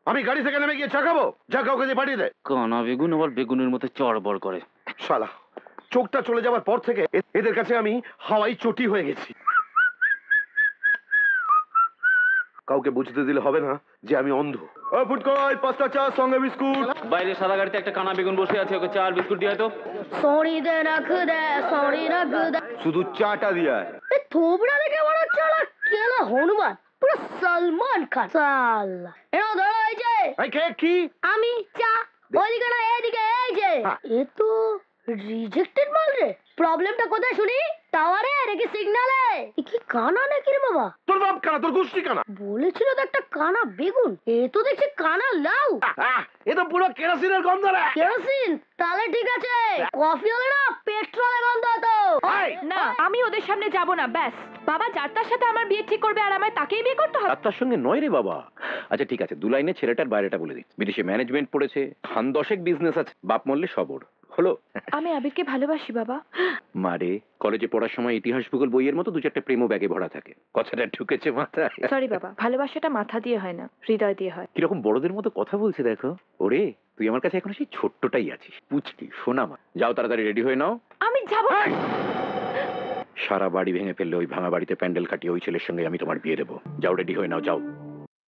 আমি গাড়ি থেকে নেমে গিয়ে চা খাবো? যা কাউকে দিয়ে পাঠিয়ে দে। কানা বেগুন আবার বেগুনের মতো চড়বড় করে। শালা, চোখটা চলে যাওয়ার পর থেকে এদের কাছে আমি হাওয়াই চটি হয়ে গেছি। কাউকে বুঝতে দিলে হবে না যে আমি অন্ধ। ও ফুটকই, 5টা চা সঙ্গে বিস্কুট। বাইরে সাদা গাড়িতে একটা কানা বেগুন বসে আছে, ওকে চা আর বিস্কুট দিয়ে তো। সরি দে রাখ দে, সরি রাখ দে। শুধু চাটা দিয়ে। এই থোবড়া দেখে মনে হচ্ছে ওরা কেলা হনুমান, পুরো সালমান খান। সাল্লা এরা ধরো এই যে এই কে কি? আমি চা, ওইদিকে না এইদিকে, এই যে এ তো রিজেক্টেড মাল রে। প্রবলেমটা কোথায় শুনি? টাওয়ারে নাকি সিগন্যালে? এ কি কানা নাকি রে বাবা? তোর বাপ কানা, তোর গোষ্ঠী কানা। বলেছিল তো একটা কানা বেগুন, এ তো দেখছি কানা লাউ। এ তো পুরো কেরোসিনের গন্ধ রে। কেরোসিন? তাহলে ঠিক আছে, কফি হলে না পেট্রোলের গন্ধ হতো। না, আমি ওদের সামনে যাব না, ব্যাস। বাবা যার তার সাথে আমার বিয়ে ঠিক করবে আর আমায় তাকেই বিয়ে করতে হবে। তার সঙ্গে নয় রে বাবা। আচ্ছা ঠিক আছে, 2 লাইনে ছেলেটার বাইরেটা বলে দিই। বিদেশে ম্যানেজমেন্ট পড়েছে, খান 10 বিজনেস আছে, বাপ মরলে সবর হলো। আমি আবিরকে ভালোবাসি বাবা। মারে, কলেজে পড়ার সময় ইতিহাস ভূগোল বইয়ের মতো 2-4টা প্রেমও ব্যাগে ভরা থাকে। কথাটা ঢুকেছে মাথায়? সরি বাবা, ভালোবাসাটা মাথা দিয়ে হয় না, হৃদয় দিয়ে হয়। কিরকম বড়দের মতো কথা বলছে দেখো। ওরে, তুই আমার কাছে এখন সেই ছোট্টটাই আছিস, পুচকি সোনা মা। যাও তাড়াতাড়ি রেডি হয়ে নাও। আমি যাব না। সারা বাড়ি ভেঙে ফেললে ওই ভাঙা বাড়িতে প্যান্ডেল কাটিয়ে ওই ছেলের সঙ্গে আমি তোমার বিয়ে দেবো। যাও রেডি হয়ে নাও, যাও।